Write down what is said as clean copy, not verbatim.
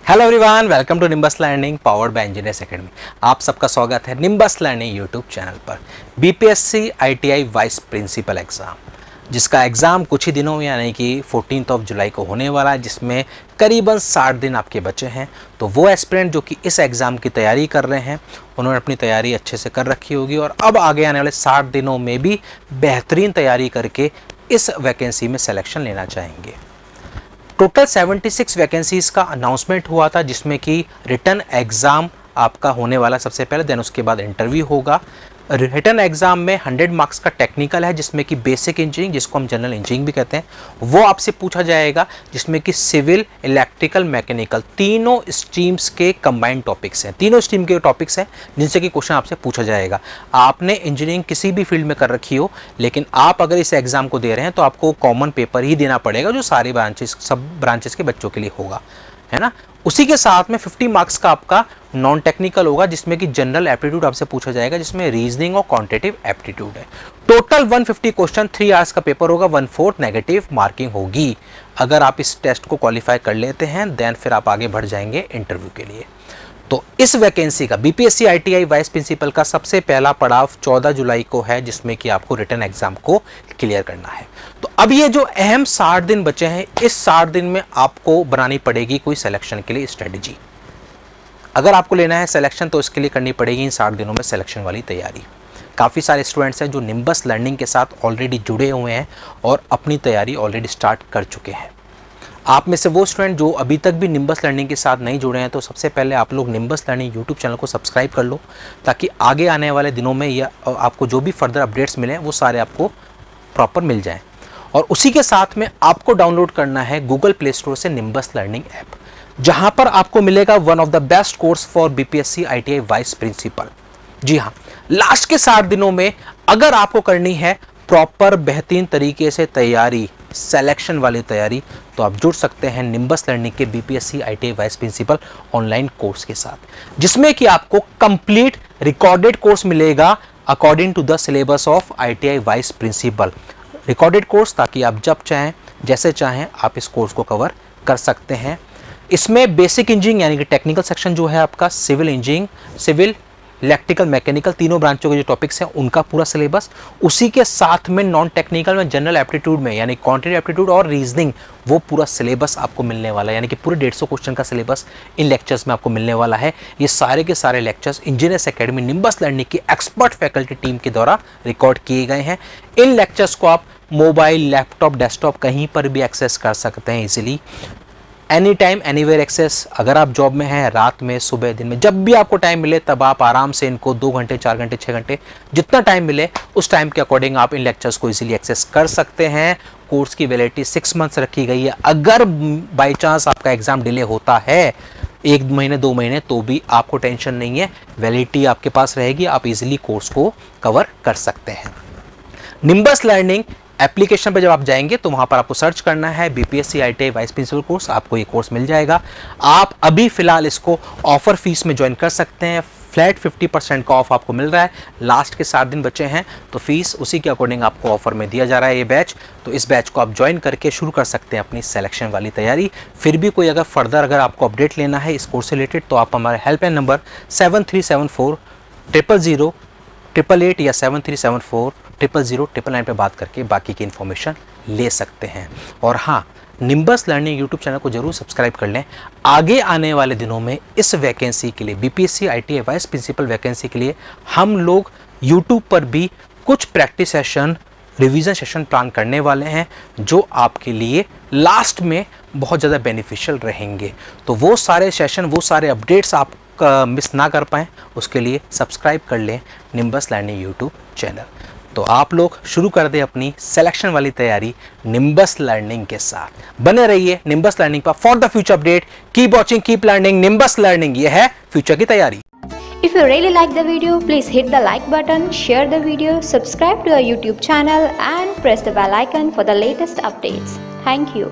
Hello everyone, welcome to Nimbus learning powered by engineers academy. आप सबका स्वागत है निम्बस लर्निंग यूट्यूब चैनल पर। BPSC ITI vice principal exam, जिसका exam कुछ ही दिनों में यानी कि 14 जुलाई को होने वाला है, जिसमें करीबन 60 दिन आपके बचे हैं। तो वो एस्पिरेंट जो कि इस एग्ज़ाम की तैयारी कर रहे हैं, उन्होंने अपनी तैयारी अच्छे से कर रखी होगी और अब आगे आने वाले 60 दिनों में भी बेहतरीन तैयारी करके इस वैकेंसी में सिलेक्शन लेना चाहेंगे। टोटल 76 वैकेंसीज़ का अनाउंसमेंट हुआ था, जिसमें कि रिटन एग्ज़ाम आपका होने वाला सबसे पहले, देन उसके बाद इंटरव्यू होगा। रिटन एग्ज़ाम में 100 मार्क्स का टेक्निकल है, जिसमें कि बेसिक इंजीनियरिंग, जिसको हम जनरल इंजीनियरिंग भी कहते हैं, वो आपसे पूछा जाएगा, जिसमें कि सिविल, इलेक्ट्रिकल, मैकेनिकल तीनों स्ट्रीम्स के कंबाइंड टॉपिक्स हैं। तीनों स्ट्रीम के टॉपिक्स हैं जिनसे कि क्वेश्चन आपसे पूछा जाएगा। आपने इंजीनियरिंग किसी भी फील्ड में कर रखी हो, लेकिन आप अगर इस एग्ज़ाम को दे रहे हैं तो आपको कॉमन पेपर ही देना पड़ेगा, जो सारे ब्रांचेस सब ब्रांचेस के बच्चों के लिए होगा, है ना। उसी के साथ में 50 मार्क्स का आपका नॉन टेक्निकल होगा, जिसमें कि जनरल एप्टीट्यूड आपसे पूछा जाएगा, जिसमें रीजनिंग और क्वांटिटेटिव एप्टीट्यूड है। टोटल 150 क्वेश्चन, 3 आवर्स का पेपर होगा, 1/4 नेगेटिव मार्किंग होगी। अगर आप इस टेस्ट को क्वालिफाई कर लेते हैं, देन फिर आप आगे बढ़ जाएंगे इंटरव्यू के लिए। तो इस वैकेंसी का बीपीएससी आईटीआई वाइस प्रिंसिपल का सबसे पहला पड़ाव 14 जुलाई को है, जिसमें कि आपको रिटन एग्जाम को क्लियर करना है। तो अब ये जो अहम 60 दिन बचे हैं, इस 60 दिन में आपको बनानी पड़ेगी कोई सिलेक्शन के लिए स्ट्रेटजी। अगर आपको लेना है सिलेक्शन, तो इसके लिए करनी पड़ेगी इन 60 दिनों में सिलेक्शन वाली तैयारी। काफ़ी सारे स्टूडेंट्स हैं जो निम्बस लर्निंग के साथ ऑलरेडी जुड़े हुए हैं और अपनी तैयारी ऑलरेडी स्टार्ट कर चुके हैं। आप में से वो स्टूडेंट जो अभी तक भी निम्बस लर्निंग के साथ नहीं जुड़े हैं, तो सबसे पहले आप लोग निम्बस लर्निंग यूट्यूब चैनल को सब्सक्राइब कर लो, ताकि आगे आने वाले दिनों में या आपको जो भी फर्दर अपडेट्स मिलें वो सारे आपको प्रॉपर मिल जाएं। और उसी के साथ में आपको डाउनलोड करना है गूगल प्ले स्टोर से निम्बस लर्निंग ऐप, जहां पर आपको मिलेगा one of the best course for BPSC ITI vice principal. जी हाँ, लास्ट के 60 दिनों में अगर आपको करनी है प्रॉपर बेहतरीन तरीके से तैयारी, सिलेक्शन वाली तैयारी, तो आप जुड़ सकते हैं निम्बस लर्निंग के BPSC ITI vice principal online course के साथ, जिसमें कि आपको कंप्लीट रिकॉर्डेड कोर्स मिलेगा according to the syllabus of ITI vice principal. Recorded course, ताकि आप जब चाहें जैसे चाहें आप इस कोर्स को कवर कर सकते हैं। इसमें बेसिक इंजीनियरिंग यानी कि टेक्निकल सेक्शन जो है आपका, civil engineering, civil, electrical, mechanical तीनों ब्रांचों के जो टॉपिक्स हैं उनका पूरा सिलेबस, उसी के साथ में नॉन टेक्निकल में जनरल एप्टीट्यूड में यानी क्वांटिटेटिव एप्टीट्यूड और रीजनिंग, वो पूरा सिलेबस आपको मिलने वाला है। यानी कि पूरे 150 क्वेश्चन का सिलेबस इन लेक्चर्स में आपको मिलने वाला है। ये सारे के सारे lectures engineers academy nimbus learning की एक्सपर्ट फैकल्टी टीम के द्वारा रिकॉर्ड किए गए हैं। इन लेक्चर्स को आप मोबाइल, लैपटॉप, डेस्कटॉप कहीं पर भी एक्सेस कर सकते हैं easily, any time anywhere access. अगर आप जॉब में हैं, रात में, सुबह, दिन में, जब भी आपको टाइम मिले तब आप आराम से इनको 2 घंटे, 4 घंटे, 6 घंटे, जितना टाइम मिले उस टाइम के अकॉर्डिंग आप इन लेक्चर्स को इजीली एक्सेस कर सकते हैं। कोर्स की वैलिडिटी 6 मंथ्स रखी गई है। अगर बाई चांस आपका एग्जाम डिले होता है 1 महीने 2 महीने, तो भी आपको टेंशन नहीं है, वैलिडिटी आपके पास रहेगी, आप इजीली कोर्स को कवर कर सकते हैं। निम्बस लर्निंग एप्लीकेशन पर जब आप जाएंगे तो वहां पर आपको सर्च करना है BPSC ITI vice principal course, आपको ये कोर्स मिल जाएगा। आप अभी फिलहाल इसको ऑफर फीस में ज्वाइन कर सकते हैं। फ्लैट 50% का ऑफ आपको मिल रहा है। लास्ट के 7 दिन बचे हैं, तो फीस उसी के अकॉर्डिंग आपको ऑफर में दिया जा रहा है ये बैच। तो इस बैच को आप ज्वाइन करके शुरू कर सकते हैं अपनी सिलेक्शन वाली तैयारी। फिर भी कोई अगर फर्दर अगर आपको अपडेट लेना है इस कोर्स से रिलेटेड, तो आप हमारे हेल्पलाइन नंबर 7374 000 888 या 7374 000 999 पे बात करके बाकी की इन्फॉर्मेशन ले सकते हैं। और हाँ, निम्बस लर्निंग यूट्यूब चैनल को जरूर सब्सक्राइब कर लें। आगे आने वाले दिनों में इस वैकेंसी के लिए, BPSC ITI vice principal vacancy के लिए, हम लोग यूट्यूब पर भी कुछ practice session, revision session plan करने वाले हैं, जो आपके लिए लास्ट में बहुत ज़्यादा बेनिफिशियल रहेंगे। तो वो सारे सेशन, वो सारे अपडेट्स आप मिस ना कर पाएँ, उसके लिए सब्सक्राइब कर लें निम्बस लर्निंग यूट्यूब चैनल। तो आप लोग शुरू कर दें अपनी सिलेक्शन वाली तैयारी निम्बस लर्निंग के साथ। बने रहिए निम्बस लर्निंग पर for the future update. Keep watching, keep learning. Nimbus learning, ये है फ्यूचर की तैयारी। If you really like the video, please hit the like button, share the video, subscribe to our YouTube channel and press the bell icon for the latest updates. Thank you.